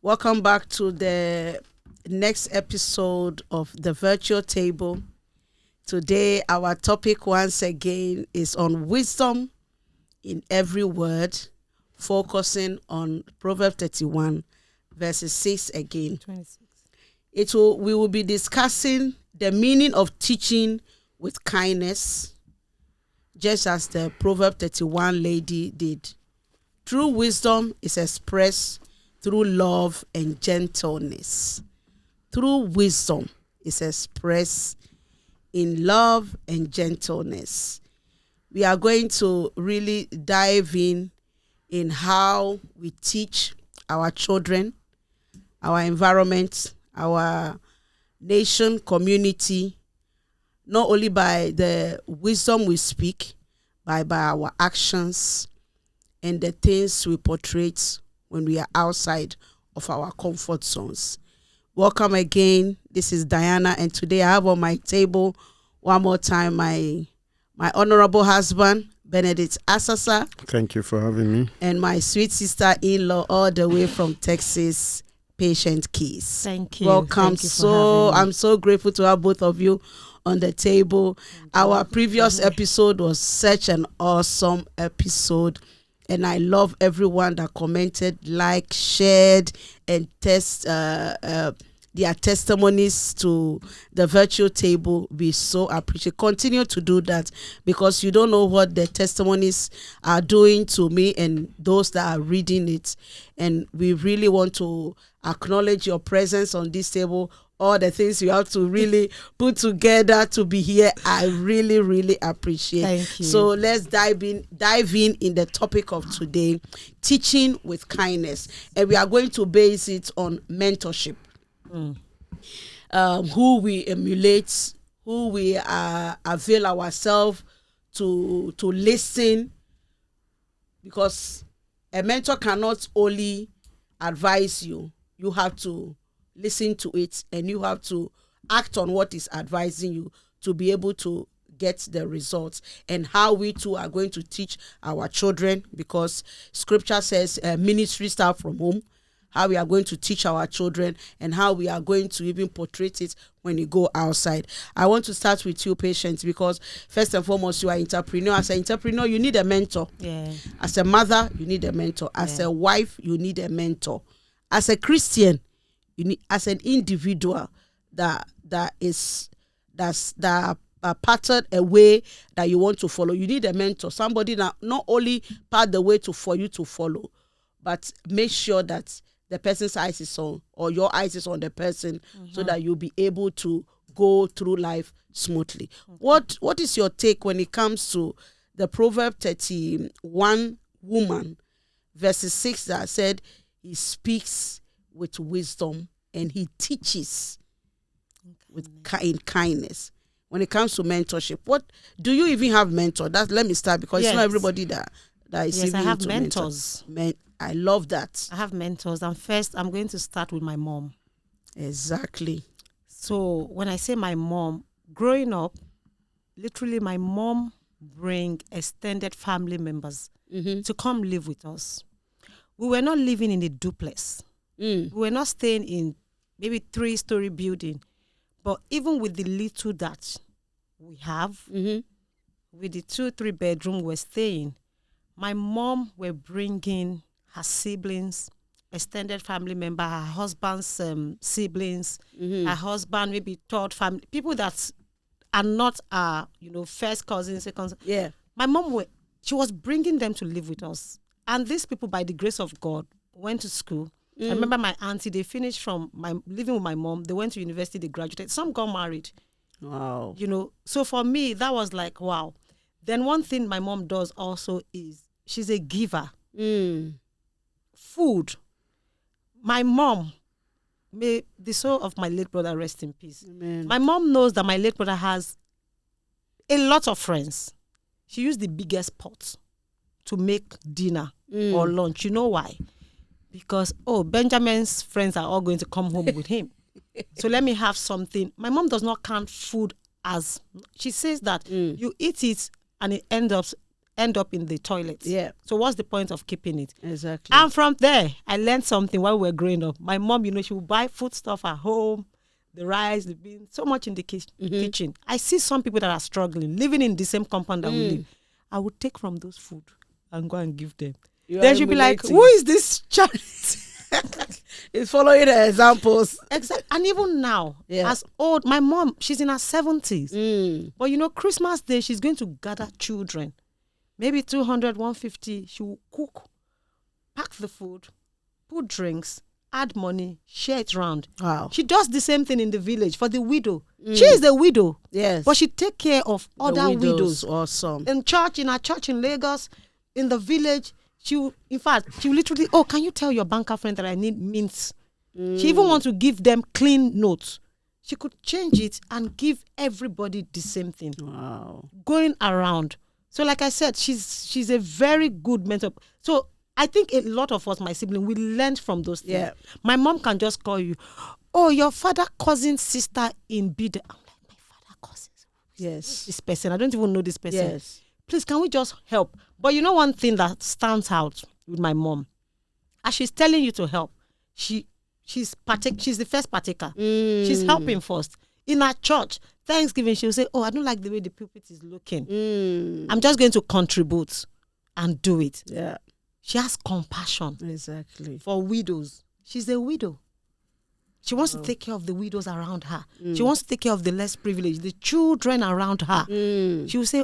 Welcome back to the next episode of the Virtual Table. Today, our topic once again is on wisdom in every word, focusing on Proverbs 31, verses 6 again. 26. We will be discussing the meaning of teaching with kindness, just as the Proverbs 31 lady did. True wisdom is expressed through love and gentleness. True wisdom is expressed in love and gentleness. We are going to really dive in how we teach our children, our environment, our nation, community, not only by the wisdom we speak, but by our actions and the things we portray when we are outside of our comfort zones. Welcome again. This is Diana, and today I have on my table one more time my honorable husband, Benedict Asasar. Thank you for having me. And my sweet sister-in-law all the way from Texas, Patient Keys. Thank you. Welcome. Thank you for having me. I'm so grateful to have both of you on the table. Our previous episode was such an awesome episode. And I love everyone that commented, shared, and their testimonies to the Virtual Table. We so appreciate. Continue to do that, because you don't know what the testimonies are doing to me and those that are reading it. And we really want to acknowledge your presence on this table. All the things you have to really put together to be here, I really, really appreciate. Thank you. So let's dive in the topic of today, teaching with kindness, and we are going to base it on mentorship. Who we emulate, who we avail ourselves to listen, because a mentor cannot only advise you. You have to listen to it, and you have to act on what is advising you to be able to get the results. And how we too are going to teach our children, because scripture says ministry start from home. How we are going to teach our children, and how we are going to even portray it when you go outside. I want to start with you, Patience, because first and foremost, you are an entrepreneur. As an entrepreneur, you need a mentor. Yeah. As a mother, you need a mentor. As a wife, you need a mentor. As a Christian, you need, as an individual that patterned a way that you want to follow, you need a mentor. Somebody that not only part the way for you to follow, but make sure that the person's eyes is on, or your eyes is on the person, so that you'll be able to go through life smoothly. What is your take when it comes to the Proverb 31 woman, verses 6, that said he speaks with wisdom and he teaches with kindness? When it comes to mentorship, what do you even have mentor? Let me start, because it's not everybody that is Yes, even I have into mentors. I love that. I have mentors, and first I'm going to start with my mom. Exactly. So when I say my mom, growing up, literally my mom bring extended family members to come live with us. We were not living in a duplex. We were not staying in maybe 3-story building, but even with the little that we have, with the 2-3 bedroom we're staying, my mom were bringing her siblings, extended family member, her husband's siblings, her husband, maybe third family, people that are not first cousins, second. Yeah. My mom she was bringing them to live with us, and these people, by the grace of God, went to school. I remember my auntie, they finished from living with my mom, they went to university, they graduated, some got married. Wow. So for me, that was like, wow. Then one thing my mom does also is she's a giver. Food. My mom, may the soul of my late brother rest in peace. Amen. My mom knows that my late brother has a lot of friends. She used the biggest pot to make dinner or lunch. You know why? Because, Benjamin's friends are all going to come home with him. So let me have something. My mom does not count food as, she says that you eat it and it ends up end up in the toilet. Yeah. So what's the point of keeping it? Exactly. And from there, I learned something while we were growing up. My mom, she would buy food stuff at home, the rice, the beans, so much in the kitchen. I see some people that are struggling, living in the same compound that we live. I would take from those food and go and give them. Then she'll be like, who is this child? It's following the examples. Exactly. And even now, as old, my mom, she's in her 70s. But Christmas Day, she's going to gather children. Maybe 200, 150. She will cook, pack the food, put drinks, add money, share it around. Wow. She does the same thing in the village for the widow. She is the widow. Yes. But she take care of other widows. Awesome. In her church in Lagos, in the village, she will literally, can you tell your banker friend that I need mints? She even wants to give them clean notes. She could change it and give everybody the same thing. Wow. Going around. So like I said, she's a very good mentor. So I think a lot of us, my sibling, we learned from those things. Yeah. My mom can just call you, your father cousin sister in Bida. I'm like, my father cousin. Yes. This person, I don't even know this person. Yes. Please, can we just help? But one thing that stands out with my mom, as she's telling you to help, she's the first partaker. She's helping first. In her church, Thanksgiving, she'll say, I don't like the way the pulpit is looking. I'm just going to contribute and do it. Yeah. She has compassion. Exactly. For widows. She's a widow. She wants to take care of the widows around her. She wants to take care of the less privileged, the children around her. She will say,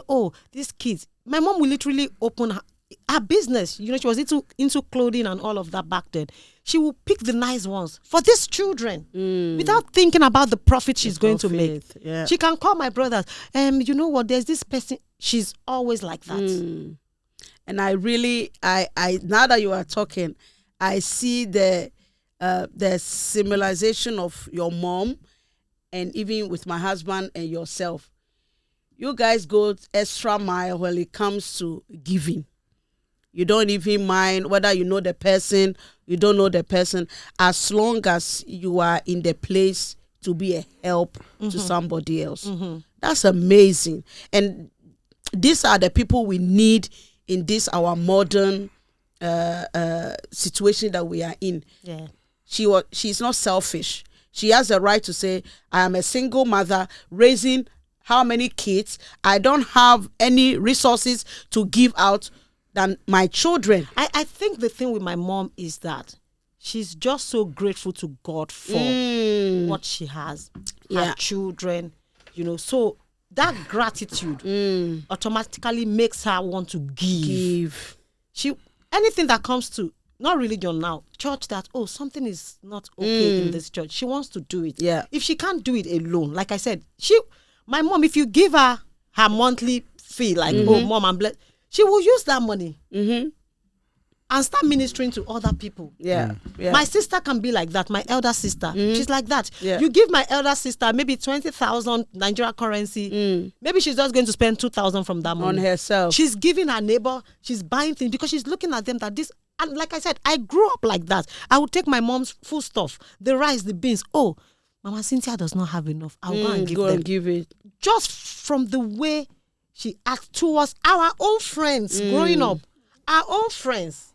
these kids. My mom will literally open her business. She was into clothing and all of that back then. She will pick the nice ones for these children without thinking about the profit she's going to make. Yeah. She can call my brothers. You know what? There's this person. She's always like that. And I really, I now that you are talking, I see the similarization of your mom and even with my husband and yourself. You guys go extra mile when it comes to giving. You don't even mind whether you know the person, you don't know the person, as long as you are in the place to be a help to somebody else. That's amazing. And these are the people we need in this our modern situation that we are in. Yeah. She's not selfish. She has the right to say, I am a single mother raising how many kids? I don't have any resources to give out than my children. I think the thing with my mom is that she's just so grateful to God for what she has. Her children, so that gratitude automatically makes her want to give. Anything that comes to, not religion now, church, that, something is not okay in this church, she wants to do it. Yeah. If she can't do it alone, like I said, my mom, if you give her monthly fee, like, mom, I'm blessed, she will use that money and start ministering to other people. Yeah. My sister can be like that. My elder sister, she's like that. Yeah. You give my elder sister maybe 20,000 Nigeria currency. Maybe she's just going to spend 2,000 from that money on herself. She's giving her neighbor. She's buying things because she's looking at them that this. And like I said, I grew up like that. I would take my mom's food stuff, the rice, the beans. Mama Cynthia does not have enough. I'll go and give them. And give it. Just from the way she acts towards our own friends growing up, our own friends.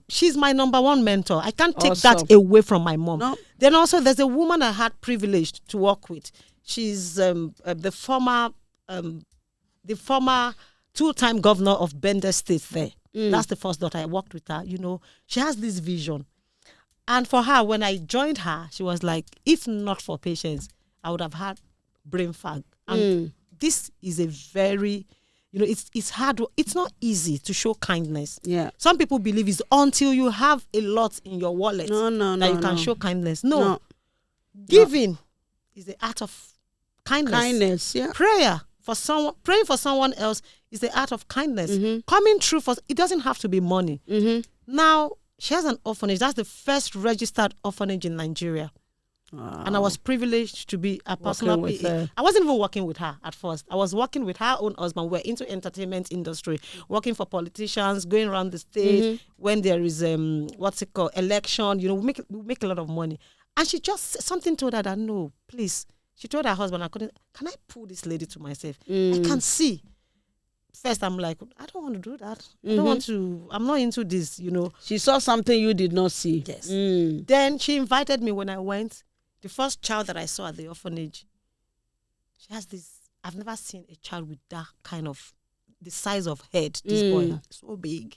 She's my number one mentor. I can't take that away from my mom. No. Then also, there's a woman I had privileged to work with. She's the former two-time governor of Benedict State there. That's the first daughter. I worked with her. She has this vision. And for her, when I joined her, she was like, if not for patience, I would have had brain fag. And this is a very, it's hard. It's not easy to show kindness. Yeah. Some people believe it's until you have a lot in your wallet that you can show kindness. No. Giving is the art of kindness. Yeah. Praying for someone else is the art of kindness. Coming through it doesn't have to be money. Now, she has an orphanage. That's the first registered orphanage in Nigeria. Wow. And I was privileged to be a personal PA. I wasn't even working with her at first. I was working with her own husband. We're into entertainment industry, working for politicians, going around the state when there is election. We make a lot of money. And she just something told her that no, please. She told her husband, can I pull this lady to myself? I can see. first I'm like, I don't want to do that. I don't want to, I'm not into this, She saw something you did not see. Yes. Then she invited me when I went. The first child that I saw at the orphanage, she has this, I've never seen a child with that kind of, the size of head, this boy, so big.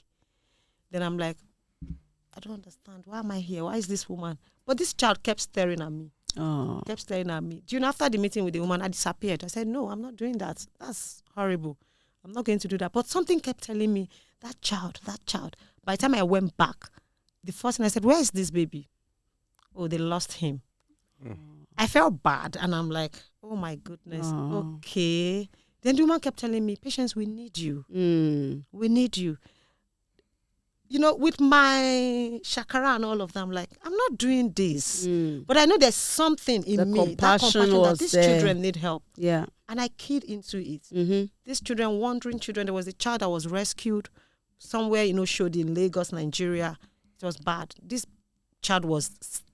Then I'm like, I don't understand. Why am I here? Why is this woman? But this child kept staring at me. Oh. Kept staring at me. Do you know, after the meeting with the woman, I disappeared. I said, no, I'm not doing that. That's horrible. I'm not going to do that. But something kept telling me, that child. By the time I went back, the first thing I said, where is this baby? Oh, they lost him. I felt bad. And I'm like, oh my goodness. Okay. Then the woman kept telling me, Patience, we need you. We need you. With my shakara and all of them, like, I'm not doing this. But I know there's something in me. That compassion that these children need help. Yeah. And I keyed into it. These children, wandering children, there was a child that was rescued somewhere, showed in Lagos, Nigeria. It was bad. This child was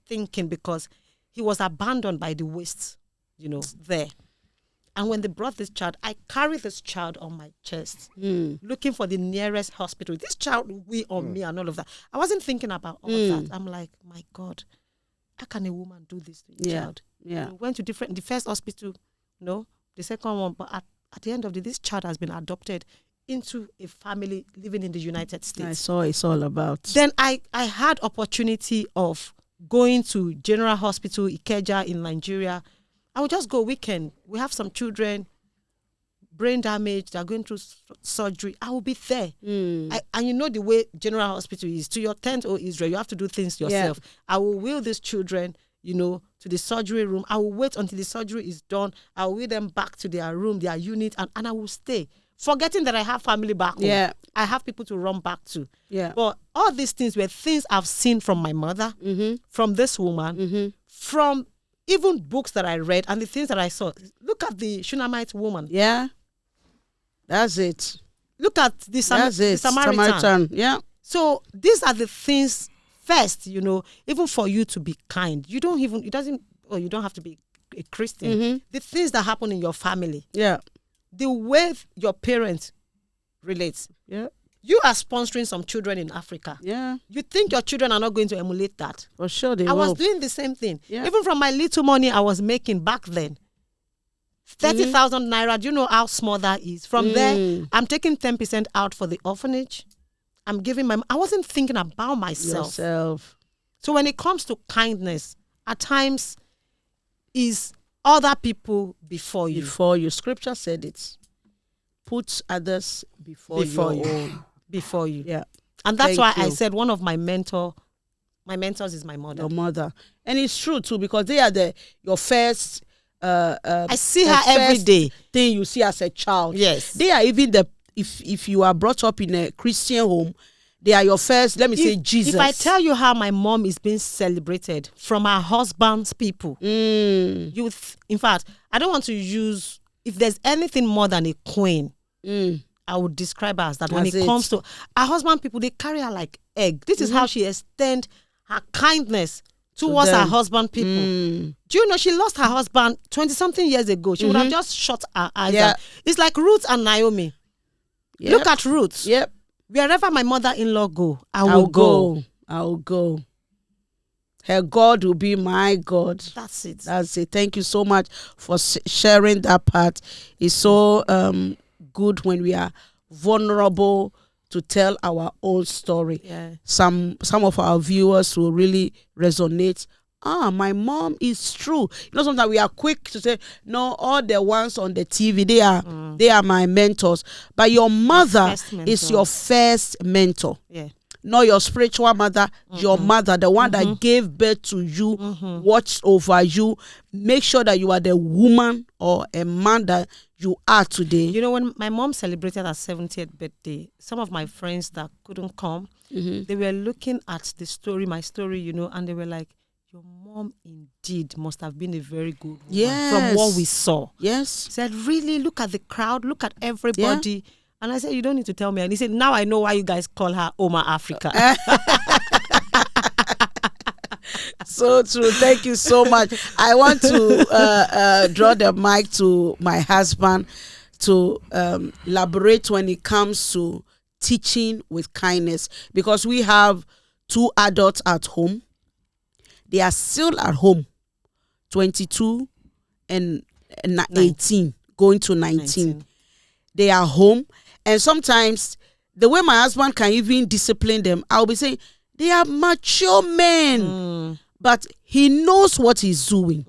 thinking because he was abandoned by the waste, there. And when they brought this child, I carried this child on my chest, looking for the nearest hospital. This child will be on me and all of that. I wasn't thinking about all of that. I'm like, my God, how can a woman do this to a child? Yeah. We went to the first hospital, the second one, but at the end of this child has been adopted into a family living in the United States. I saw it's all about. Then I had opportunity of going to General Hospital Ikeja in Nigeria. I would just go weekend. We have some children, brain damage, they're going through surgery. I will be there. And the way General Hospital is, to your tent, Israel, you have to do things yourself. Yeah. I will wheel these children, to the surgery room. I will wait until the surgery is done. I will wheel them back to their room, their unit, and I will stay. Forgetting that I have family back home. Yeah. I have people to run back to. Yeah. But all these things were things I've seen from my mother, from this woman, from even books that I read and the things that I saw. Look at the Shunammite woman. Yeah. That's it. Look at the Samaritan. Yeah. So these are the things first, even for you to be kind. You don't have to be a Christian. The things that happen in your family. Yeah. The way your parents relate. Yeah. You are sponsoring some children in Africa. Yeah. You think your children are not going to emulate that? For sure they will. I was doing the same thing. Yeah. Even from my little money I was making back then. 30,000 naira. Do you know how small that is? From there, I'm taking 10% out for the orphanage. I'm giving I wasn't thinking about myself. So when it comes to kindness, at times is other people before you. Before you. Scripture said it. Put others before you. Own. Before you. Yeah. And that's why I said one of my mentors is my mother. Your mother. And it's true too, because they are your first I see her every day. Thing you see as a child. Yes. They are even if you are brought up in a Christian home, they are your first, let me say, Jesus. If I tell you how my mom is being celebrated from her husband's people, in fact, I don't want to use, if there's anything more than a queen, I would describe her as that. When it comes to her husband people, they carry her like egg. This is how she extends her kindness towards her husband people. Do you know she lost her husband 20-something years ago? She would have just shut her eyes. Yeah. It's like Ruth and Naomi. Yep. Look at Ruth. Yep. Wherever my mother-in-law go, I will go. I'll go. Her God will be my God. That's it. That's it. Thank you so much for sharing that part. It's so good when we are vulnerable to tell our own story. Yeah. Some of our viewers will really resonate. My mom is true. Sometimes we are quick to say, no, all the ones on the TV, they are my mentors. But your mother is your first mentor. Yeah. Not your spiritual mother, your mother, the one that gave birth to you, watched over you, make sure that you are the woman or a man that you are today. You know, when my mom celebrated her 70th birthday, some of my friends that couldn't come, they were looking at my story, and they were like, your mom indeed must have been a very good woman from what we saw. Yes. Said, really, look at the crowd, look at everybody. Yeah. And I said, you don't need to tell me. And he said, now I know why you guys call her Oma Africa. So true. Thank you so much. I want to draw the mic to my husband to elaborate when it comes to teaching with kindness, because we have 2 adults at home. They are still at home, 22 and 18, going to 19. They are home, and sometimes the way my husband can even discipline them, I'll be saying they are mature men, but he knows what he's doing.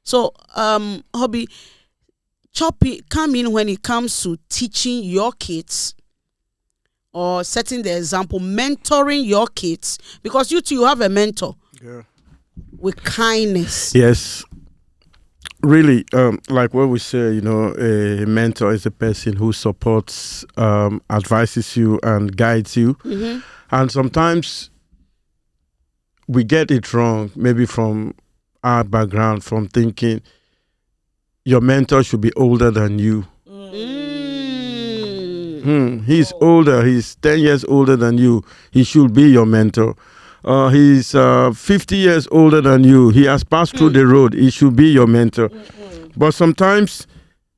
So hobby come in when it comes to teaching your kids or setting the example, mentoring your kids, because you have a mentor. Yeah. With kindness. Yes. Really, like what we say, a mentor is a person who supports, advises you and guides you. And sometimes we get it wrong, maybe from our background, from thinking your mentor should be older than you. He's older. He's 10 years older than you. He should be your mentor. He's 50 years older than you. He has passed through the road. He should be your mentor. But sometimes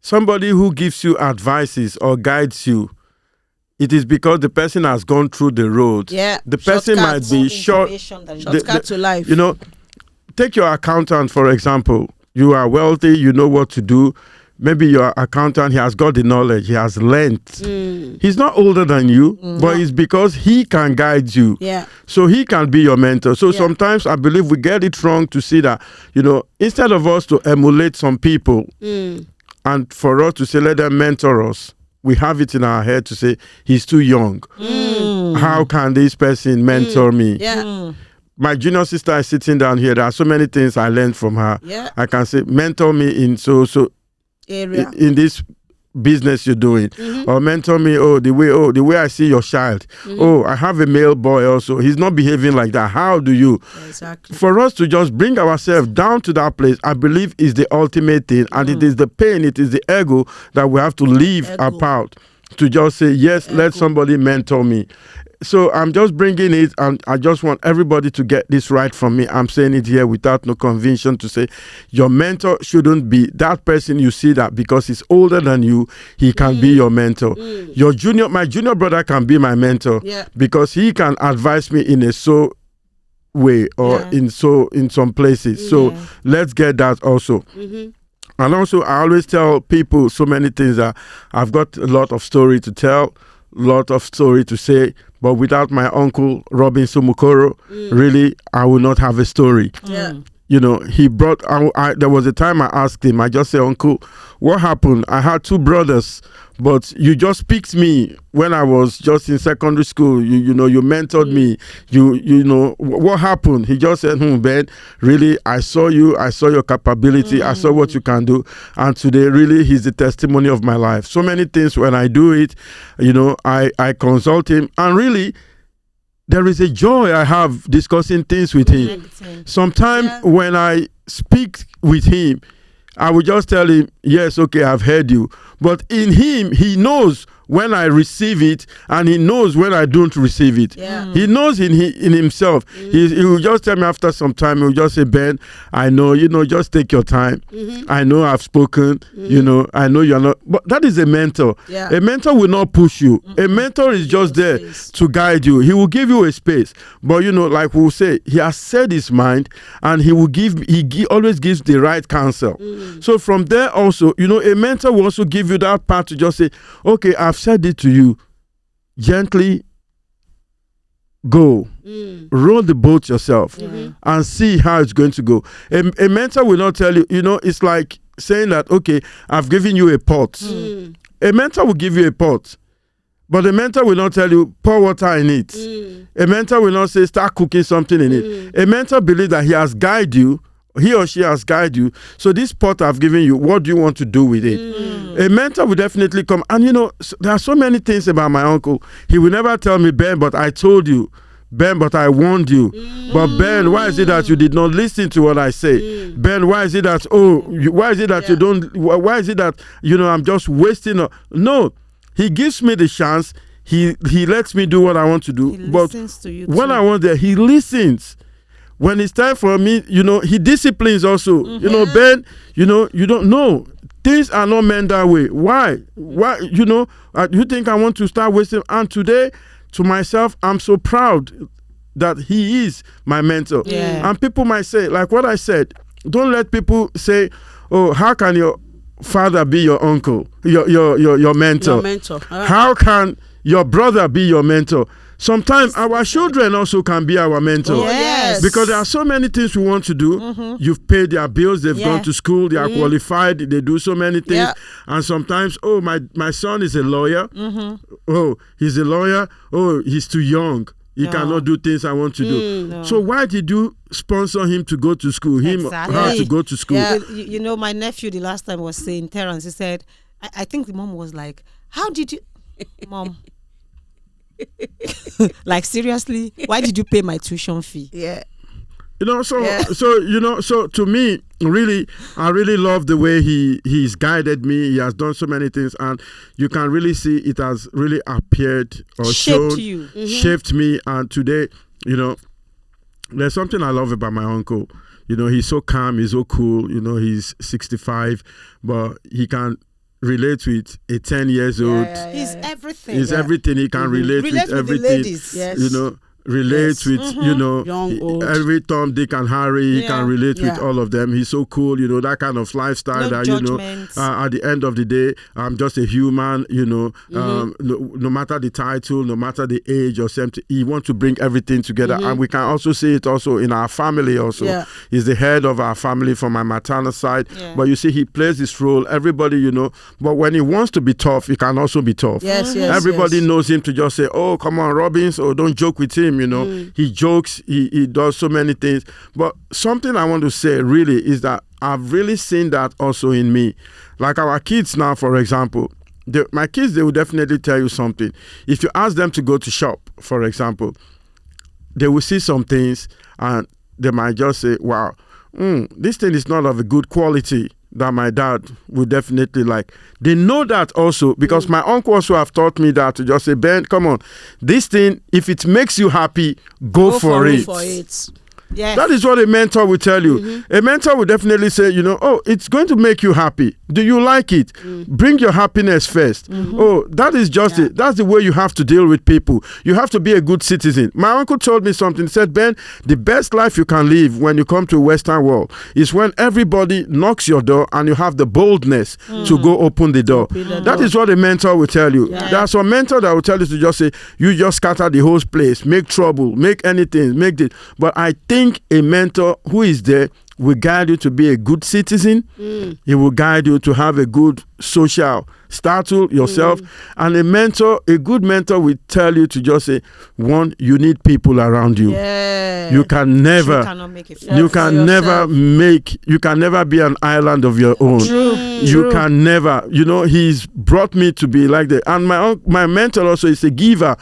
somebody who gives you advices or guides you, it is because the person has gone through the road. Yeah. The person might be shortcut to life. Take your accountant, for example. You are wealthy. You know what to do. Maybe your accountant, he has got the knowledge, he has learned. He's not older than you, but it's because he can guide you. Yeah. So he can be your mentor. So sometimes I believe we get it wrong to see that, instead of us to emulate some people and for us to say, let them mentor us, we have it in our head to say, he's too young. How can this person mentor me? Yeah. My junior sister is sitting down here. There are so many things I learned from her. Yeah. I can say, mentor me in so area in this business you're doing, or mentor me. The way I see your child. I have a male boy also. He's not behaving like that. How do you? Exactly. For us to just bring ourselves down to that place, I believe is the ultimate thing, and it is the pain, it is the ego that we have to leave apart to just say yes. Let somebody mentor me. So I'm just bringing it, and I just want everybody to get this right from me. I'm saying it here without no conviction to say your mentor shouldn't be that person you see that because he's older than you, he can be your mentor. My junior brother can be my mentor because he can advise me in a way or in some places. So let's get that also. And also, I always tell people so many things that I've got a lot of story to tell, lot of story to say, but without my uncle Robin Sumukoro, really, I will not have a story. Yeah. He brought, there was a time I asked him, I just said, Uncle, what happened? I had 2 brothers, but you just picked me when I was just in secondary school. You mentored me. What happened? He just said, Ben, really, I saw your capability. I saw what you can do. And today, really, he's the testimony of my life. So many things when I do it, I consult him, and really, there is a joy I have discussing things with him. Sometimes when I speak with him, I will just tell him, yes, okay, I've heard you. But in him, he knows when I receive it, and he knows when I don't receive it. Yeah. He knows in himself. He will just tell me after some time, he will just say, Ben, I know, just take your time. I know I've spoken, I know you're not. But that is a mentor. Yeah. A mentor will not push you. A mentor is just there to guide you. He will give you a space. But, like we'll say, he has said his mind, and he always gives the right counsel. So from there also, a mentor will also give you that part to just say, okay, I've said it to you. Gently go. Roll the boat yourself and see how it's going to go. A mentor will not tell you, it's like saying that, okay, I've given you a pot. A mentor will give you a pot, but a mentor will not tell you, pour water in it. A mentor will not say, start cooking something in it. A mentor believes that he has guided you. He or she has guided you. So this pot I've given you, what do you want to do with it? A mentor will definitely come. And there are so many things about my uncle. He will never tell me, Ben, but I told you. Ben, but I warned you. But Ben, why is it that you did not listen to what I say? Ben, why is it that, why is it that you don't, why is it that, I'm just wasting? No, he gives me the chance. He lets me do what I want to do. He listens to you when too. I want there, he listens. When it's time for me, he disciplines also. Ben, you don't know. things are not meant that way. Why? You think I want to start wasting? And today, to myself, I'm so proud that he is my mentor. Yeah. And people might say, like what I said, don't let people say, oh, how can your father be your uncle, your mentor? Your mentor. How can your brother be your mentor? Sometimes our children also can be our mentor. Oh, yes. Because there are so many things we want to do. You've paid their bills, they've gone to school, they are qualified, they do so many things. Yeah. And sometimes, oh, my son is a lawyer. Oh, he's a lawyer. Oh, he's too young. He cannot do things I want to do. No. So why did you sponsor him to go to school? Exactly. How to go to school? Yeah. You know, my nephew the last time was saying, Terrence, he said, I think the mom was like, how did you, mom? Like, seriously, why did you pay my tuition fee? Yeah. So to me, really, I really love the way he's guided me. He has done so many things, and you can really see it has really appeared or Shaped shown, you. shaped me. And today, there's something I love about my uncle. He's so calm, he's so cool. He's 65, but he can relate with a 10 years old. He's everything. He's everything. He can relate with the everything. ladies. Yes. Relate with Young, old. every Tom, Dick and Harry. He can relate with all of them. He's so cool, that kind of lifestyle. No that judgments. at the end of the day, I'm just a human. No matter the title, no matter the age or something, he wants to bring everything together. And we can also see it also in our family. Also, he's the head of our family from my maternal side. But you see, he plays this role. Everybody, But when he wants to be tough, he can also be tough. Yes, Everybody knows him to just say, "Oh, come on, Robbins," or "Don't joke with him." He jokes, he does so many things. But something I want to say really is that I've really seen that also in me. Like our kids now, for example, my kids, they will definitely tell you something. If you ask them to go to shop, for example, they will see some things and they might just say, wow, this thing is not of a good quality that my dad would definitely like. They know that also because my uncle also have taught me that to just say, Ben, come on, this thing, if it makes you happy, go for it. Yes. That is what a mentor will tell you. A mentor will definitely say, oh, it's going to make you happy. Do you like it? Bring your happiness first. Oh, that is just it. That's the way you have to deal with people. You have to be a good citizen. My uncle told me something. He said, Ben, the best life you can live when you come to a Western world is when everybody knocks your door and you have the boldness to go open the door. That is what a mentor will tell you. There are some mentors that will tell you to just say, you just scatter the whole place, make trouble, make anything, make this. But I think a mentor who is there will guide you to be a good citizen. He will guide you to have a good social status yourself. And a good mentor will tell you to just say, one, you need people around you. You can never, you can never be an island of your own. You can never, he's brought me to be like that. And my mentor also is a giver.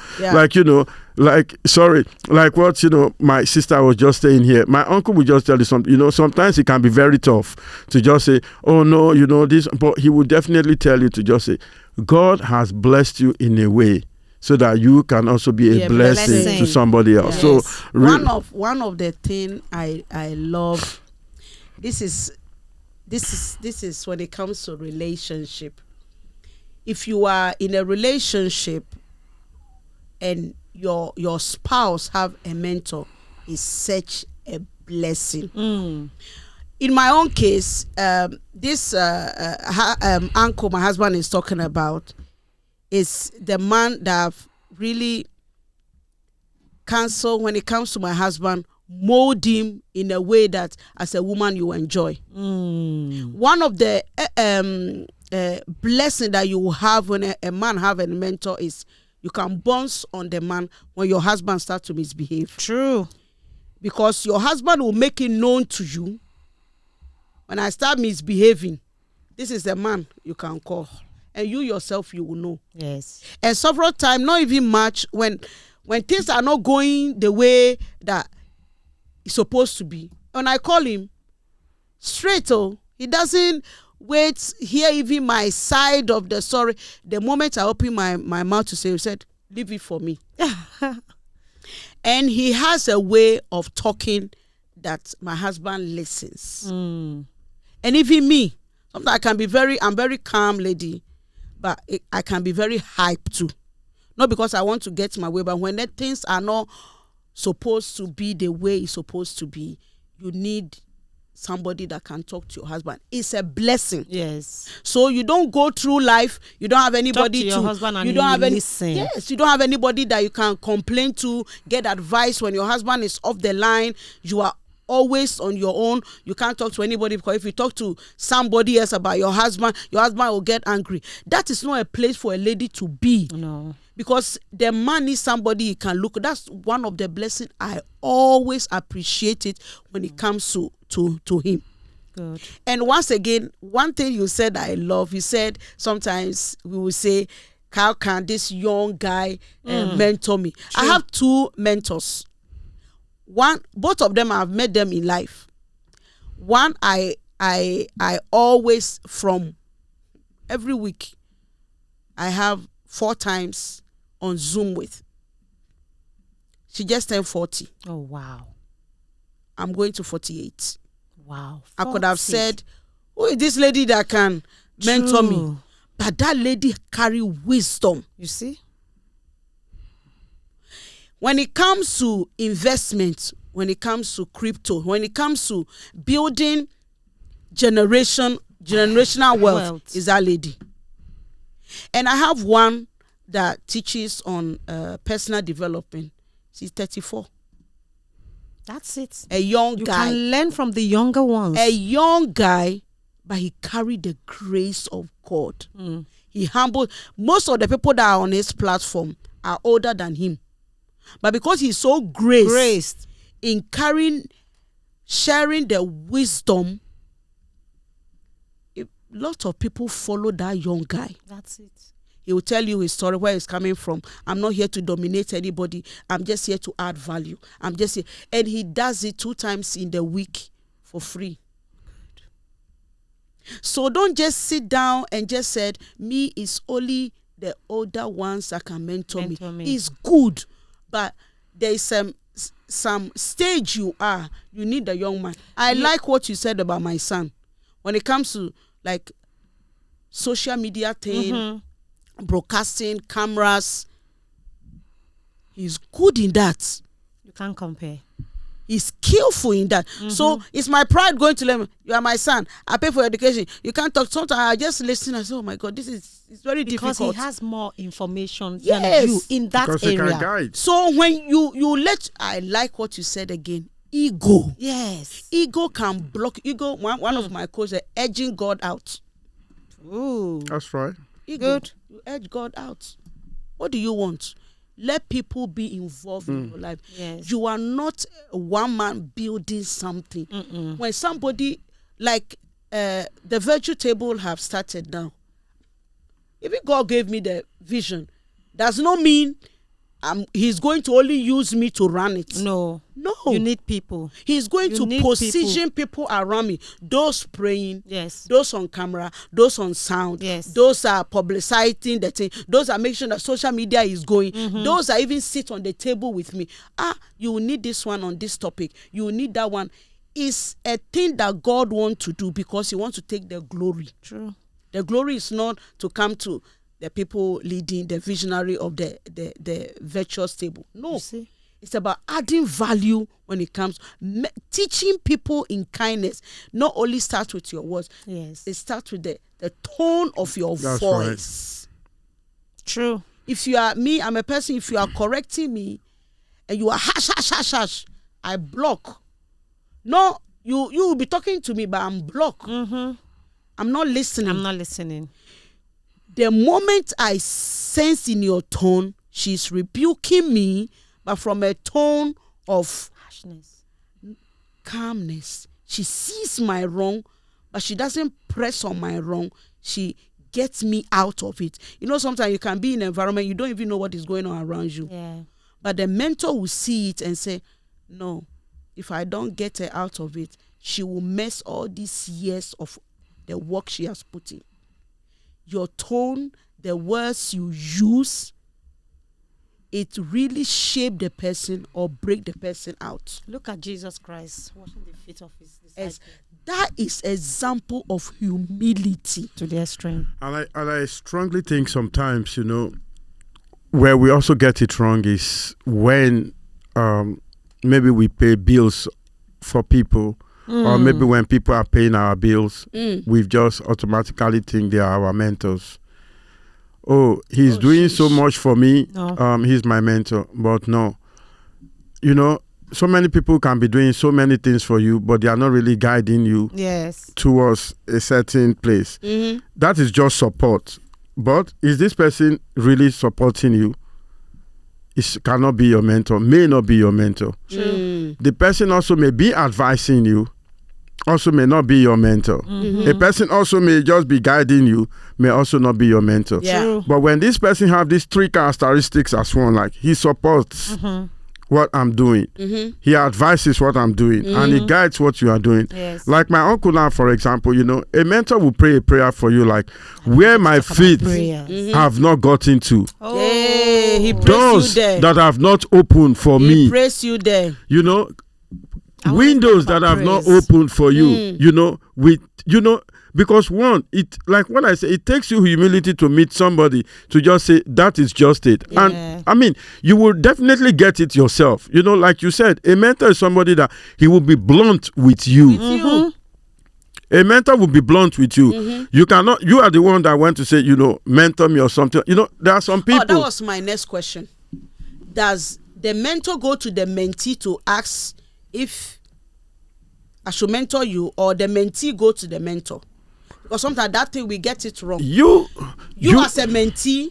Like what my sister was just saying here. My uncle would just tell you something. Sometimes it can be very tough to just say, oh no, this, but he would definitely tell you to just say, God has blessed you in a way so that you can also be a blessing to somebody else. Yes. So one of the thing I love, this is when it comes to relationship. If you are in a relationship and your spouse have a mentor, is such a blessing. In my own case, this uncle my husband is talking about is the man that I've really counsel when it comes to my husband, mold him in a way that as a woman you enjoy. One of the blessing that you will have when a man have a mentor is you can bounce on the man when your husband starts to misbehave. True. Because your husband will make it known to you, when I start misbehaving, this is the man you can call. And you yourself, you will know. Yes. And several times, not even much, when things are not going the way that it's supposed to be, and I call him straight, he doesn't wait, hear even my side of the story. The moment I open my mouth to say, he said, leave it for me. And he has a way of talking that my husband listens. And even me, Sometimes I'm very calm lady, but I can be very hype too. Not because I want to get my way, but when the things are not supposed to be the way it's supposed to be, you need somebody that can talk to your husband. It's a blessing. Yes. So you don't go through life, you don't have anybody Talk to your husband and you don't have listen. Yes, you don't have anybody that you can complain to, get advice when your husband is off the line. You are always on your own. You can't talk to anybody, because if you talk to somebody else about your husband will get angry. That is not a place for a lady to be. No. Because the man is somebody you can look. That's one of the blessings I always appreciate it when it comes to him. Good. And once again, one thing you said I love, you said sometimes we will say, how can this young guy mentor me? True. I have 2 mentors. Both of them, I've met them in life. One, I always, from every week, I have 4 times on Zoom with. She just turned 40. Oh, wow. I'm going to 48. Wow. 40. I could have said, who is this lady that can mentor me? But that lady carry wisdom. You see? When it comes to investment, when it comes to crypto, when it comes to building generational wealth, is that lady. And I have one that teaches on personal development. She's 34. That's it. A young guy. You can learn from the younger ones. A young guy, but he carried the grace of God. He humbled. Most of the people that are on his platform are older than him. But because he's so graced in sharing the wisdom, lots of people follow that young guy. That's it. He will tell you his story, where he's coming from. I'm not here to dominate anybody. I'm just here to add value. I'm just here. And he does it 2 times in the week for free. Good. So don't just sit down and just said, me is only the older ones that can mentor me. It's good. But there is some stage you need a young man. I like what you said about my son. When it comes to like social media thing, broadcasting, cameras, he's good in that. You can't compare. He's skillful in that. So it's my pride going to them. You are my son. I pay for education. You can't talk. Sometimes I just listen and say, oh my God, it's very difficult. Because he has more information than you in that because area. He can guide. So when you I like what you said again. Ego. Yes. Ego can block. Ego, one of my coaches, edging God out. Ooh. That's right. Ego. Good. You edge God out. What do you want? Let people be involved in your life. Yes. You are not one man building something. When somebody like the virtue table have started now, even God gave me the vision, does not mean he's going to only use me to run it. No. You need people. He's going to position people around me. Those praying. Yes. Those on camera. Those on sound. Yes. Those are publicizing the thing. Those are making sure that social media is going. Those are even sit on the table with me. You will need this one on this topic. You will need that one. It's a thing that God wants to do because he wants to take the glory. True. The glory is not to come to the people leading, the visionary of the virtuous table. No. It's about adding value when it comes, teaching people in kindness. Not only starts with your words. Yes. It starts with the tone of your voice. Right. True. If you are me, I'm a person, if you are correcting me and you are hash, I block. No, you will be talking to me, but I'm blocked. I'm not listening. The moment I sense in your tone, she's rebuking me, but from a tone of harshness, calmness. She sees my wrong, but she doesn't press on my wrong. She gets me out of it. You know, sometimes you can be in an environment, you don't even know what is going on around you. Yeah. But the mentor will see it and say, no, if I don't get her out of it, she will mess all these years of the work she has put in. Your tone, the words you use, it really shape the person or break the person out. Look at Jesus Christ washing the feet of his disciples. As that is example of humility To the extreme. And I strongly think sometimes, where we also get it wrong is when maybe we pay bills for people, or maybe when people are paying our bills, we just automatically think they are our mentors. Oh, he's doing so much for me. No. He's my mentor. But no, so many people can be doing so many things for you, but they are not really guiding you Yes. towards a certain place. That is just support. But is this person really supporting you? It cannot be your mentor, may not be your mentor. True. The person also may be advising you, also may not be your mentor. A person also may just be guiding you, may also not be your mentor. Yeah. True. But when this person have these three characteristics as one, like he supports what I'm doing, he advises what I'm doing, and he guides what you are doing. Yes. Like my uncle now, for example, a mentor will pray a prayer for you, like where my feet prayers. have not gotten to, Yeah, he prays doors you there. that have not opened for He me, prays you there. I windows wanna that talk have about not opened for you, because one, it like what I say, it takes you humility to meet somebody to just say that is just it. Yeah. And I mean, you will definitely get it yourself. Like you said, a mentor is somebody that he will be blunt with you. You. A mentor will be blunt with you. You cannot. You are the one that went to say, mentor me or something. There are some people. Oh, that was my next question. Does the mentor go to the mentee to ask if I should mentor you, or the mentee go to the mentor? Because sometimes that thing we get it wrong. You as a mentee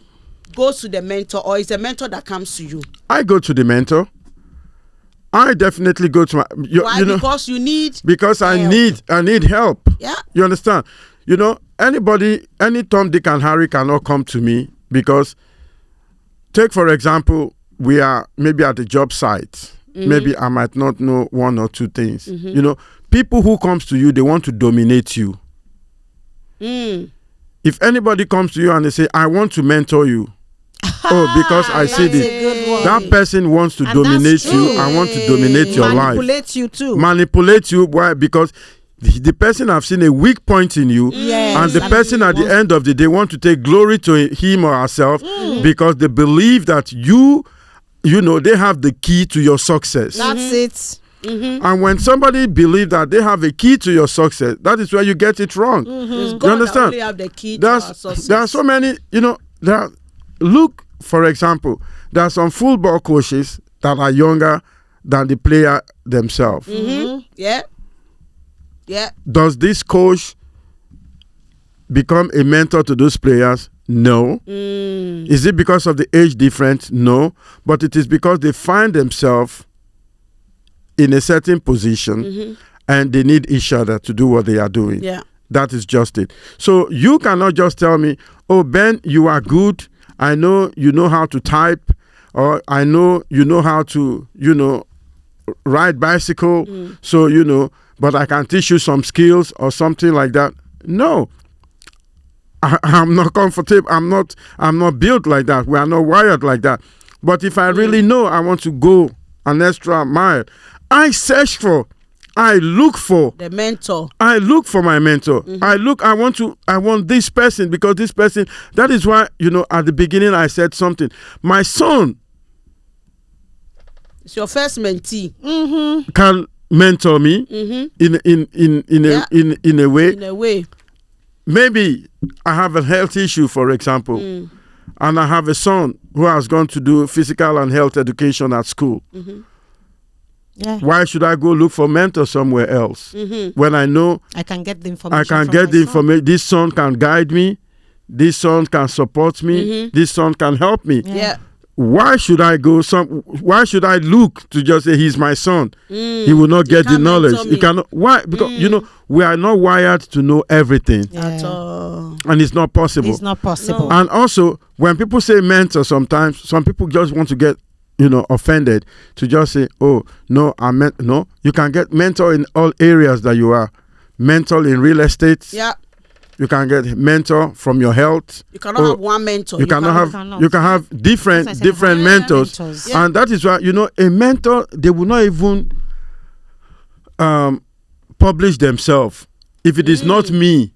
goes to the mentor, or is the mentor that comes to you? I go to the mentor. I definitely go to my. Why? Because you need. Because I help. need help. Yeah. You understand? Anybody, any Tom, Dick, and Harry cannot come to me because, take for example, we are maybe at the job site. Maybe I might not know one or two things. People who comes to you, they want to dominate you. If anybody comes to you and they say, I want to mentor you, because I see this, that person wants to dominate you. I want to dominate your life. Manipulate you too. Manipulate you. Why? Because the person have seen a weak point in you, and the person at the end of the day want to take glory to him or herself because they believe that they have the key to your success. That's it. And when somebody believes that they have a key to your success, that is where you get it wrong. It's You God understand? that only have the key to our success. There are so many, look, for example, there are some football coaches that are younger than the player themselves. Yeah. Does this coach become a mentor to those players? No. Is it because of the age difference? No. But it is because they find themselves in a certain position and they need each other to do what they are doing. Yeah. That is just it. So you cannot just tell me, oh, Ben, you are good. I know you know how to type, or I know you know how to, ride bicycle. So, but I can teach you some skills or something like that. No. I'm not comfortable. I'm not built like that. We are not wired like that. But if I really know I want to go an extra mile, I look for The mentor. I look for my mentor. I want this person, because this person, that is why, at the beginning I said something. My son It's your first mentee. can mentor me in a way. In a way. Maybe I have a health issue, for example, and I have a son who has gone to do physical and health education at school. Yeah. Why should I go look for mentor somewhere else when I know I can get the information. I can from get my the son. information? This son can guide me. This son can support me. This son can help me. Yeah. Why should I go why should I look to just say he's my son? He will not get the can't knowledge. mentor He me. cannot. Why? Because we are not wired to know everything, At all. and it's not possible. It's not possible. No. And also, when people say mentor, sometimes some people just want to get offended to just say, oh no, you can get mentor in all areas that you are. Mentor in real estate. Yeah. You can get mentor from your health. You cannot have one mentor. You can have different mentors. Yeah. And that is why, a mentor, they will not even publish themselves. If it is not me,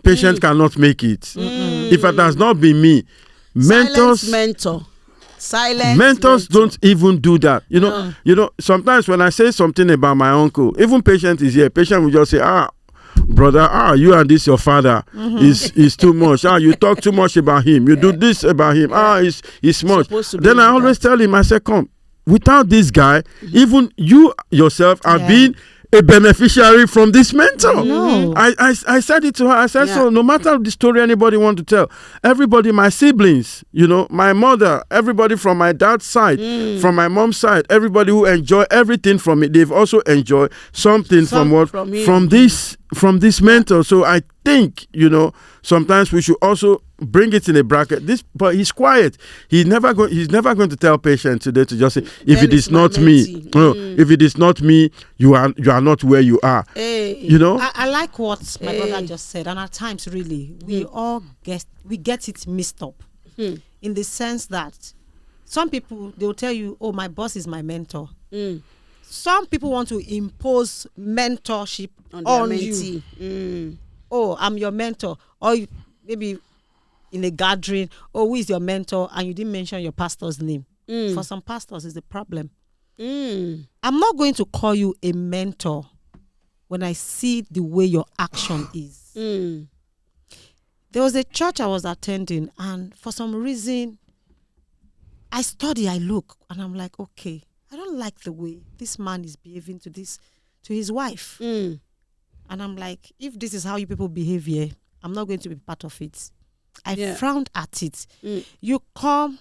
patient cannot make it. If it has not been me, mentors don't even do that. Sometimes when I say something about my uncle, even patient is here, patient will just say, brother, you and this your father is too much. You talk too much about him. You do this about him. It's much. Then I always tell him, I say, come, without this guy, even you yourself are being a beneficiary from this mentor. No. I said it to her. I said, so no matter the story anybody want to tell, everybody, my siblings, my mother, everybody from my dad's side, from my mom's side, everybody who enjoy everything from it, they've also enjoyed something from this mentor. So I think, sometimes we should also bring it in a bracket. But he's quiet. He's never going to tell patient today to just say, if it is not me, if it is not me, you are not where you are. Hey. I like what my brother just said, and at times really we all get it mixed up in the sense that some people, they'll tell you, oh, my boss is my mentor. Some people want to impose mentorship on you. Oh, I'm your mentor. Or maybe in a gathering, oh, who is your mentor? And you didn't mention your pastor's name. For some pastors, it's a problem. I'm not going to call you a mentor when I see the way your action is. There was a church I was attending, and for some reason, I look, and I'm like, okay, I don't like the way this man is behaving to his wife. And I'm like, if this is how you people behave here, I'm not going to be part of it. I frowned at it. You come,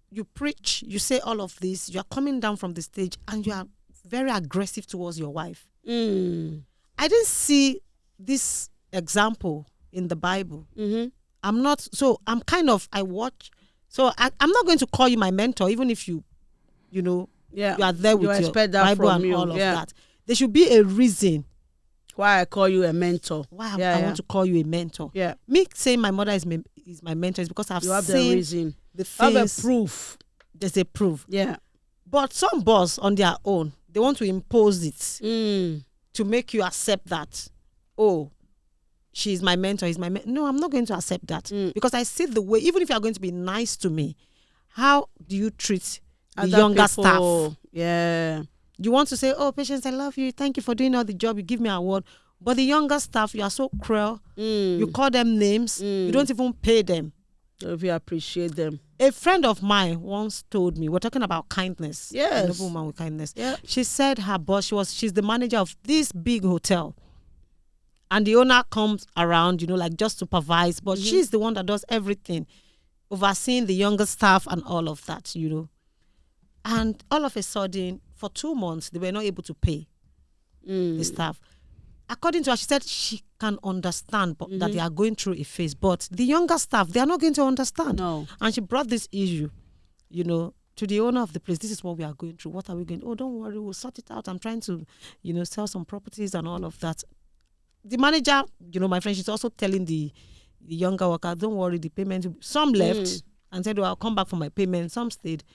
you preach, you say all of this, you are coming down from the stage and you are very aggressive towards your wife. I didn't see this example in the Bible. I'm not, so I'm kind of, I watch, so I'm not going to call you my mentor, even if you are there with your Bible and all of that. There should be a reason why I call you a mentor. Why I want to call you a mentor. Me saying my mother is my mentor is because I've seen the reason. The things. Have a proof. There's a proof. Yeah. But some boss on their own, they want to impose it to make you accept that, oh, she's my mentor, he's my mentor. No, I'm not going to accept that because I see the way, even if you're going to be nice to me, how do you treat the younger staff? Yeah. You want to say, oh, Patience, I love you. Thank you for doing all the job. You give me an award. But the younger staff, you are so cruel. You call them names. You don't even pay them. If you appreciate them. A friend of mine once told me, we're talking about kindness. Yes. A noble woman with kindness. Yeah. She said her boss, she's the manager of this big hotel. And the owner comes around, like just supervise. But she's the one that does everything. Overseeing the younger staff and all of that, And all of a sudden, for 2 months, they were not able to pay the staff. According to her, she said she can understand that they are going through a phase. But the younger staff, they are not going to understand. No. And she brought this issue, to the owner of the place. This is what we are going through. What are we going? Oh, don't worry, we'll sort it out. I'm trying to, sell some properties and all of that. The manager, my friend, she's also telling the younger worker, don't worry, the payment. Some left and said, oh, I'll come back for my payment. Some stayed.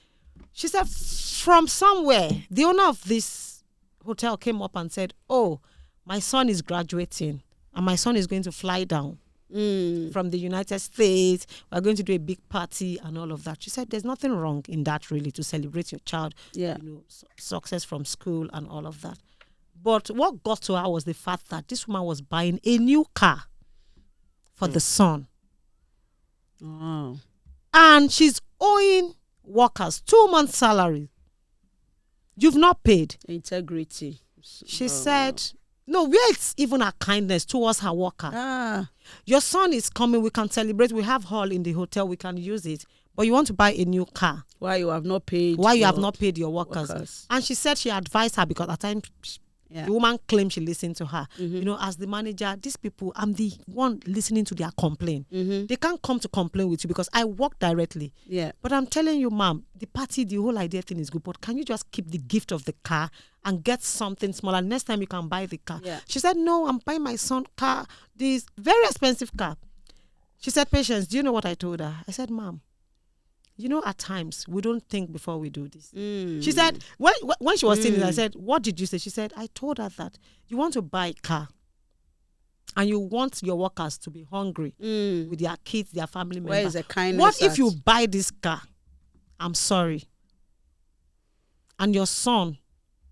She said, from somewhere, the owner of this hotel came up and said, oh, my son is graduating and my son is going to fly down from the United States. We're going to do a big party and all of that. She said, there's nothing wrong in that, really, to celebrate your child, success from school and all of that. But what got to her was the fact that this woman was buying a new car for the son. Oh. And she's owing workers 2 months' salary. You've not paid. Integrity. She said, no, where it's even her kindness towards her worker. Your son is coming, we can celebrate, we have hall in the hotel, we can use it. But you want to buy a new car. Why you have not paid? Why you have not paid your workers. And she said she advised her because at times Yeah. The woman claimed she listened to her. You know, as the manager, these people, I'm the one listening to their complaint. They can't come to complain with you because I work directly. Yeah. But I'm telling you, ma'am, the party, the whole idea thing is good. But can you just keep the gift of the car and get something smaller? Next time you can buy the car. Yeah. She said, no, I'm buying my son car, this very expensive car. She said, Patience, do you know what I told her? I said, ma'am, you know, at times we don't think before we do this. She said, when she was saying it, I said, what did you say? She said, I told her that you want to buy a car and you want your workers to be hungry with their kids, their family members. Where is the kindness? What if you buy this car? I'm sorry. And your son,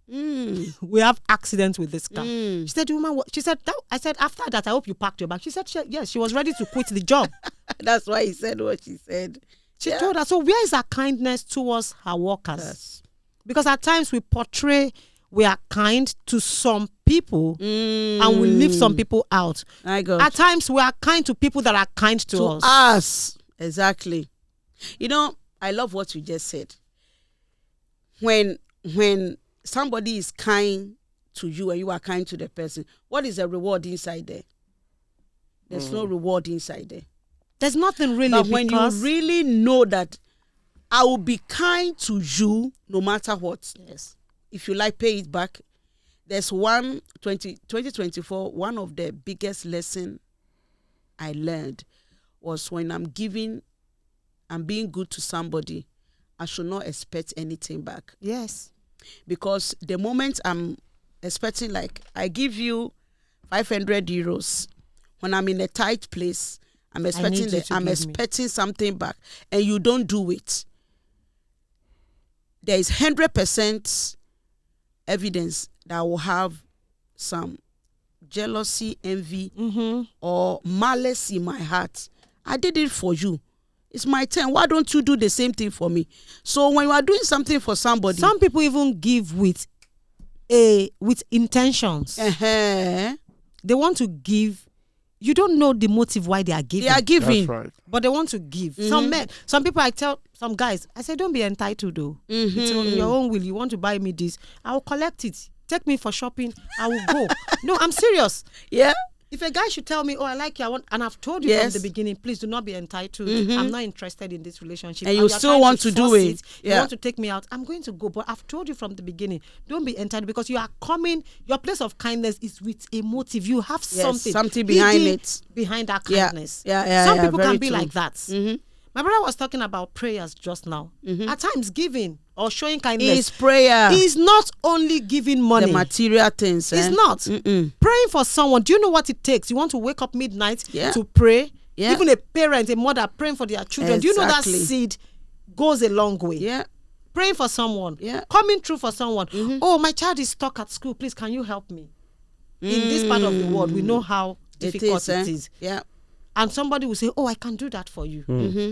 we have accidents with this car. She said, woman, she said, I said, after that, I hope you packed your bag. She said, yes, she was ready to quit the job. That's why he said what she said. She told her, so where is her kindness towards her workers? Yes. Because at times we portray we are kind to some people and we leave some people out. My God. At times we are kind to people that are kind to us. Exactly. You know, I love what you just said. When somebody is kind to you and you are kind to the person, what is the reward inside there? There's no reward inside there. There's nothing really. But when you really know that I will be kind to you no matter what. Yes. If you like, pay it back. There's 2024, one of the biggest lessons I learned was when I'm being good to somebody, I should not expect anything back. Yes. Because the moment I'm expecting, like, I give you 500 euros, when I'm in a tight place, I'm expecting something back, and you don't do it. There is 100% evidence that I will have some jealousy, envy, or malice in my heart. I did it for you. It's my turn. Why don't you do the same thing for me? So when you are doing something for somebody, some people even give with intentions. They want to give. You don't know the motive why they are giving. They are giving. That's right. But they want to give. Some people, I tell some guys, I say, don't be entitled though. It's on your own will. You want to buy me this, I will collect it. Take me for shopping, I will go. No, I'm serious. Yeah. If a guy should tell me, oh, I like you, and I've told you from the beginning, please do not be entitled. I'm not interested in this relationship. And you still want to do it. You want to take me out. I'm going to go. But I've told you from the beginning, don't be entitled, because you are coming, your place of kindness is with a motive. You have something behind it. Behind that kindness. Yeah, some people can very be true. like that. My brother was talking about prayers just now. At times, giving or showing kindness is prayer. Is not only giving money. The material things. It's not. Praying for someone. Do you know what it takes? You want to wake up midnight to pray? Yeah. Even a parent, a mother praying for their children. Do you know that seed goes a long way? Yeah. Praying for someone. Yeah. Coming through for someone. Oh, my child is stuck at school. Please, can you help me? In this part of the world, we know how difficult it is. Yeah. And somebody will say, oh, I can do that for you.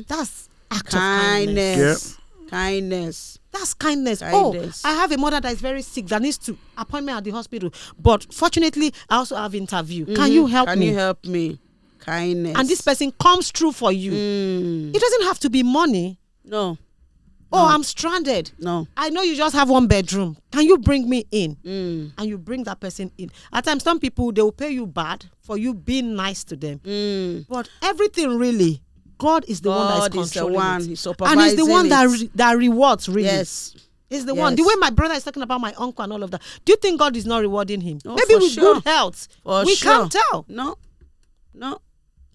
That's act of kindness. Yep. Kindness. That's kindness. Oh, I have a mother that is very sick that needs to appointment at the hospital. But fortunately, I also have interview. Can you help me? Can you help me? Kindness. And this person comes through for you. It doesn't have to be money. No. Oh, I'm stranded. No. I know you just have one bedroom. Can you bring me in? And you bring that person in. At times, some people, they will pay you bad for you being nice to them. But everything really, God is the one that is controlling it. He's and He's the one that rewards, really. Yes. He's the one. The way my brother is talking about my uncle and all of that. Do you think God is not rewarding him? Oh, maybe with good health. We can't tell. No.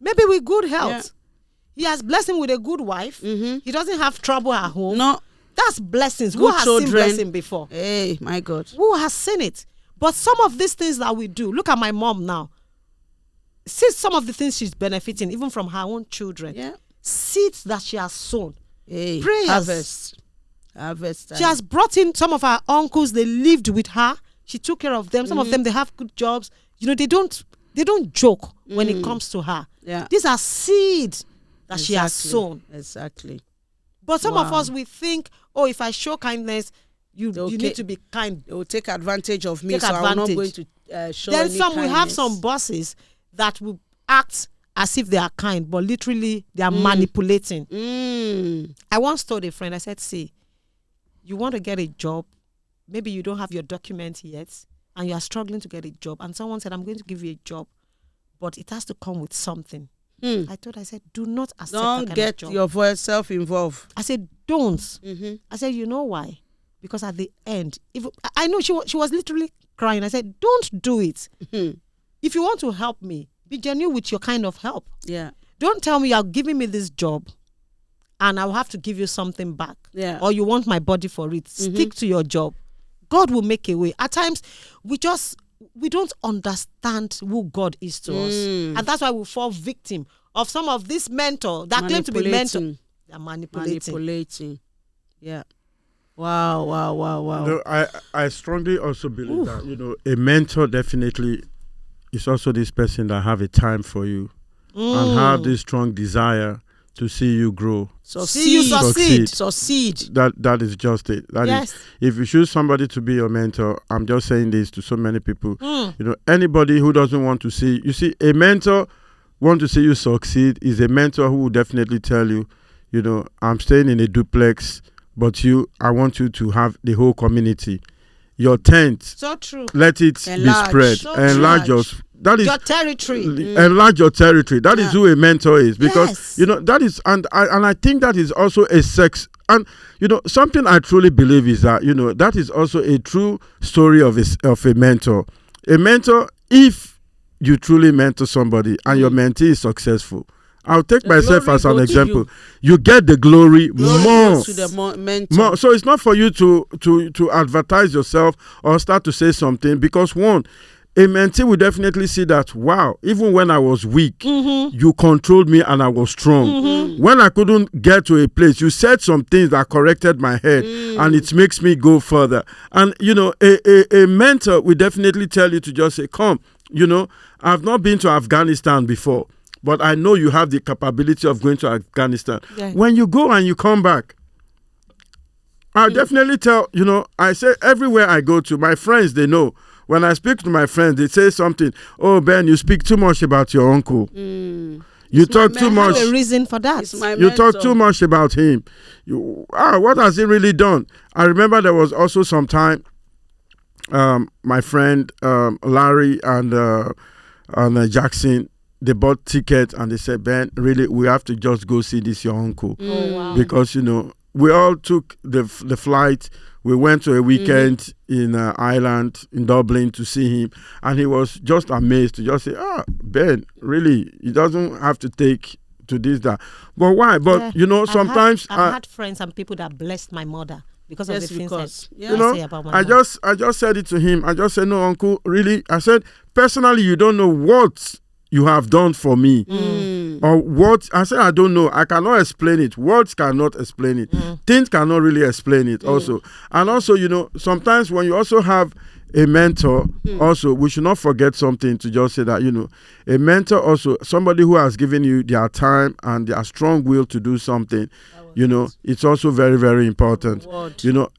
Maybe with good health. Yeah. He has blessed him with a good wife. He doesn't have trouble at home. No. That's blessings. Good Who has children. seen blessing before? Hey, my God. Who has seen it? But some of these things that we do, look at my mom now. See some of the things she's benefiting, even from her own children. Yeah. Seeds that she has sown. Hey, Prayers. Harvest time. She has brought in some of her uncles. They lived with her. She took care of them. Some of them, they have good jobs. You know, they don't joke when it comes to her. Yeah. These are seeds that she has sown. Exactly. But some of us, we think, oh, if I show kindness, you need to be kind. They will take advantage of me, I'm not going to show Then any we have kindness. some bosses that will act as if they are kind, but literally they are manipulating. I once told a friend, I said, see, you want to get a job, maybe you don't have your document yet, and you are struggling to get a job, and someone said, I'm going to give you a job, but it has to come with something. I said, do not accept that Don't kind get of job. your voice self-involved. I said, don't. I said, you know why? Because at the end, if I know she was literally crying. I said, don't do it. If you want to help me, be genuine with your kind of help. Yeah. Don't tell me you're giving me this job and I'll have to give you something back. Yeah. Or you want my body for it. Stick to your job. God will make a way. At times, we don't understand who God is to us. And that's why we fall victim of some of this mentor that claim to be mentor. They're manipulating. Yeah. Wow. I strongly also believe that, a mentor definitely is also this person that have a time for you and have this strong desire to see you grow. Succeed. That is just it. That is, if you choose somebody to be your mentor, I'm just saying this to so many people. Anybody who doesn't want to see, you see, a mentor want to see you succeed is a mentor who will definitely tell you, I'm staying in a duplex, but I want you to have the whole community. Your tent. So true. Let it be spread. So enlarge that is your territory. Enlarge your territory. That is who a mentor is, because that is, and I think that is also a sex. And something I truly believe is that that is also a true story of a mentor. A mentor, if you truly mentor somebody and your mentee is successful, I'll take myself as an example. You get the glory more. To the mentor. More. So it's not for you to advertise yourself or start to say something, because one, a mentee will definitely see that, wow, even when I was weak, you controlled me and I was strong. When I couldn't get to a place, you said some things that corrected my head and it makes me go further. And, a mentor will definitely tell you to just say, come, I've not been to Afghanistan before, but I know you have the capability of going to Afghanistan. Yeah. When you go and you come back, I'll definitely tell, I say everywhere I go to, my friends, they know. When I speak to my friends, they say something. Oh, Ben, you speak too much about your uncle. You talk too much. I have a reason for that. You talk too much about him. What has he really done? I remember there was also some time, my friend Larry and Jackson, they bought tickets and they said, Ben, really, we have to just go see this your uncle. Wow. Because, we all took the flight. We went to a weekend in Ireland, in Dublin, to see him. And he was just amazed to just say, Ben, really, he doesn't have to take to this, that. But why? But, sometimes... I've had friends and people that blessed my mother because of the things that say about my I just said it to him. I just said, no, uncle, really? I said, personally, you don't know what you have done for me. Or what I said, I don't know. I cannot explain it. Words cannot explain it. Things cannot really explain it also. And also, sometimes when you also have a mentor, also, we should not forget something to just say that, a mentor also, somebody who has given you their time and their strong will to do something, it's also very, very important.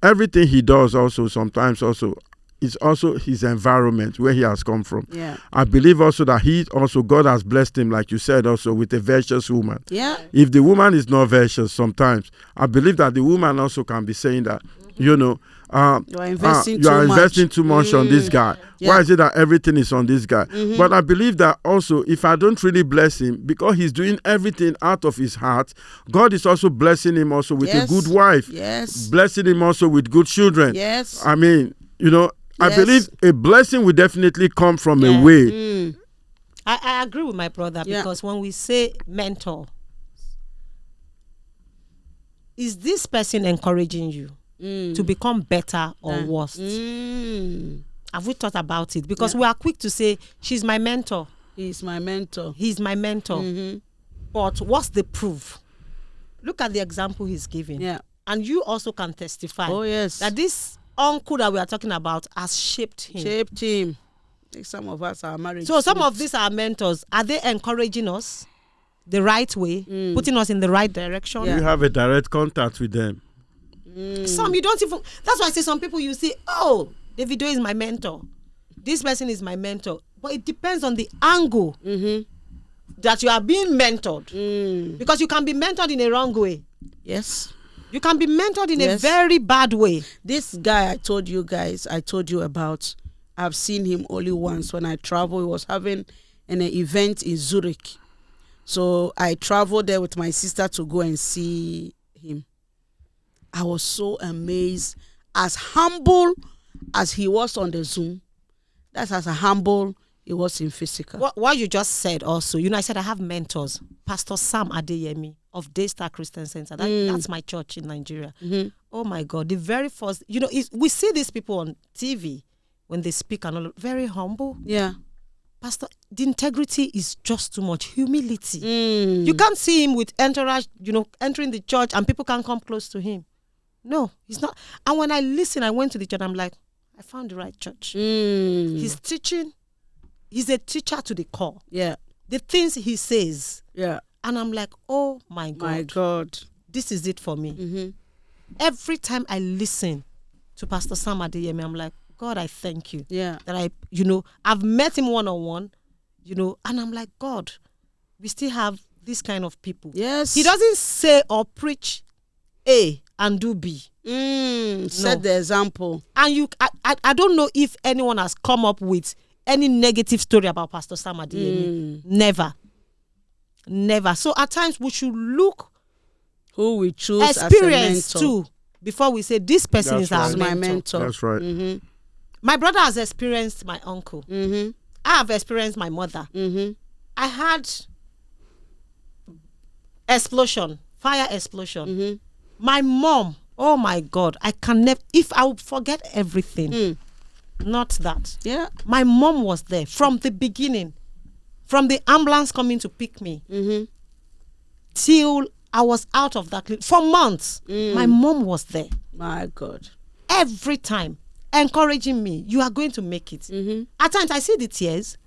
Everything he does also sometimes also, it's also his environment where he has come from. Yeah. I believe also that God has blessed him, like you said, also with a virtuous woman. Yeah. If the woman is not virtuous sometimes, I believe that the woman also can be saying that, you are investing too much on this guy. Yeah. Why is it that everything is on this guy? But I believe that also, if I don't really bless him, because he's doing everything out of his heart, God is also blessing him also with a good wife. Yes. Blessing him also with good children. Yes. I mean, I believe a blessing will definitely come from a way. I agree with my brother, because when we say mentor, is this person encouraging you to become better or worse? Have we thought about it? Because we are quick to say, she's my mentor. He's my mentor. He's my mentor. But what's the proof? Look at the example he's giving. Yeah. And you also can testify. Oh, yes. That this uncle that we are talking about has shaped him. Some of us are married. So some of these are mentors. Are they encouraging us the right way, putting us in the right direction? You have a direct contact with them. Some you don't even. That's why I say some people you see, Davido is my mentor. This person is my mentor. But it depends on the angle that you are being mentored. Because you can be mentored in a wrong way. Yes. You can be mentored in a very bad way. This guy I told you about, I've seen him only once when I traveled. He was having an event in Zurich. So I traveled there with my sister to go and see him. I was so amazed. As humble as he was on the Zoom, that's as humble he was in physical. What you just said also, I said I have mentors. Pastor Sam Adeyemi of Daystar Christian Center. That's my church in Nigeria. Mm-hmm. Oh my God. The very first, we see these people on TV when they speak and all, very humble. Yeah. Pastor, the integrity is just too much. Humility. You can't see him with entourage, entering the church and people can't come close to him. No, he's not. And when I listen, I went to the church, I'm like, I found the right church. He's teaching. He's a teacher to the core. Yeah. The things he says. Yeah. And I'm like, oh my God. My God. This is it for me. Mm-hmm. Every time I listen to Pastor Sam Adeyemi, I'm like, God, I thank you. Yeah. That I've met him one-on-one, and I'm like, God, we still have this kind of people. Yes. He doesn't say or preach A and do B. Set the example. And I don't know if anyone has come up with any negative story about Pastor Sam Adeyemi. Never. So at times we should look who we choose experience as a mentor too before we say this person is our my mentor. mentor. That's right. Mm-hmm. My brother has experienced my uncle. Mm-hmm. I have experienced my mother. Mm-hmm. I had fire explosion. Mm-hmm. My mom, oh my God, I can never, if I would forget everything, not that. Yeah. My mom was there from the beginning, from the ambulance coming to pick me till I was out of that clinic. For months, my mom was there. My God. Every time, encouraging me, you are going to make it. At times, I see the tears.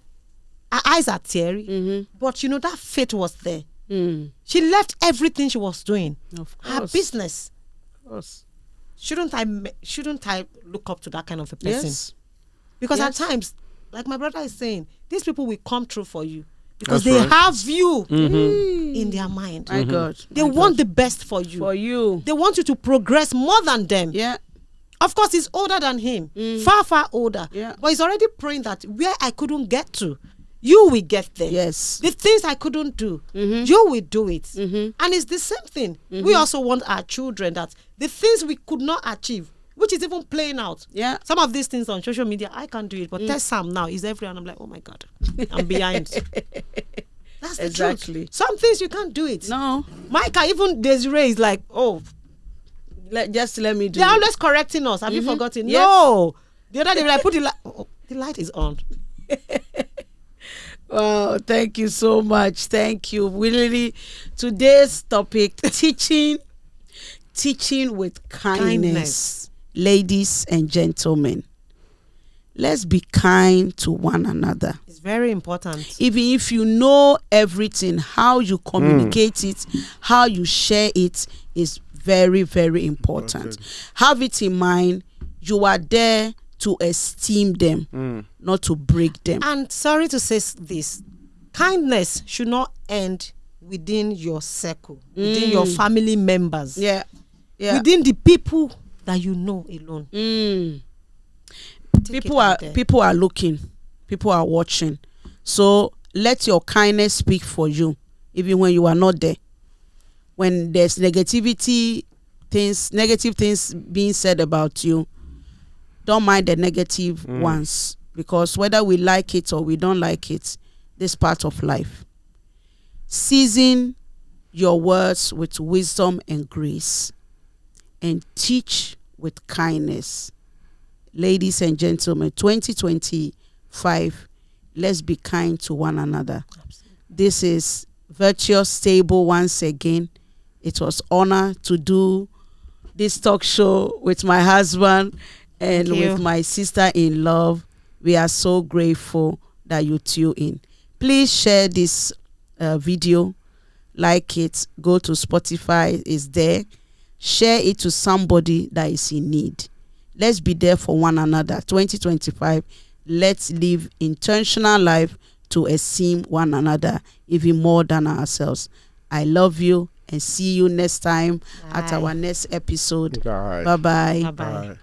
Her eyes are teary. But that faith was there. She left everything she was doing. Of course. Her business. Of course. Shouldn't I look up to that kind of a person? Yes. Because Yes. at times, like my brother is saying, these people will come true for you because That's they right. have you in their mind. My God. They My want God. the best for you. For you. They want you to progress more than them. Yeah. Of course, he's older than him, far, far older. Yeah. But he's already praying that where I couldn't get to, you will get there. Yes. The things I couldn't do, you will do it. And it's the same thing. We also want our children that the things we could not achieve, which is even playing out. Yeah. Some of these things on social media, I can't do it. But test Sam now, he's everywhere. And I'm like, oh my God, I'm behind. That's the Exactly. truth. Some things you can't do it. No. Micah, even Desiree is like, oh, Just let me do they're it. always correcting us. Have you forgotten? Yes. No. The other day, when I put the light, the light is on. Wow, thank you so much. Thank you. Really, today's topic, teaching with kindness. Ladies and gentlemen, let's be kind to one another. It's very important. Even if you know everything, how you communicate it, how you share it is very, very important. Have it in mind. You are there to esteem them, not to break them. And sorry to say this, kindness should not end within your circle, within your family members. Yeah. Within the people that you know alone. People are looking. People are watching. So let your kindness speak for you, even when you are not there. When there's negative things being said about you, don't mind the negative ones, because whether we like it or we don't like it, this part of life. Season your words with wisdom and grace, and teach with kindness. Ladies and gentlemen, 2025, let's be kind to one another. Absolutely. This is Virtuous Stable once again. It was honor to do this talk show with my husband and with my sister in love. We are so grateful that you tune in. Please share this video, like it, go to Spotify, it's there. Share it to somebody that is in need. Let's be there for one another. 2025, let's live intentional life to esteem one another even more than ourselves. I love you and see you next time at our next episode. Bye-bye. Bye-bye. Bye.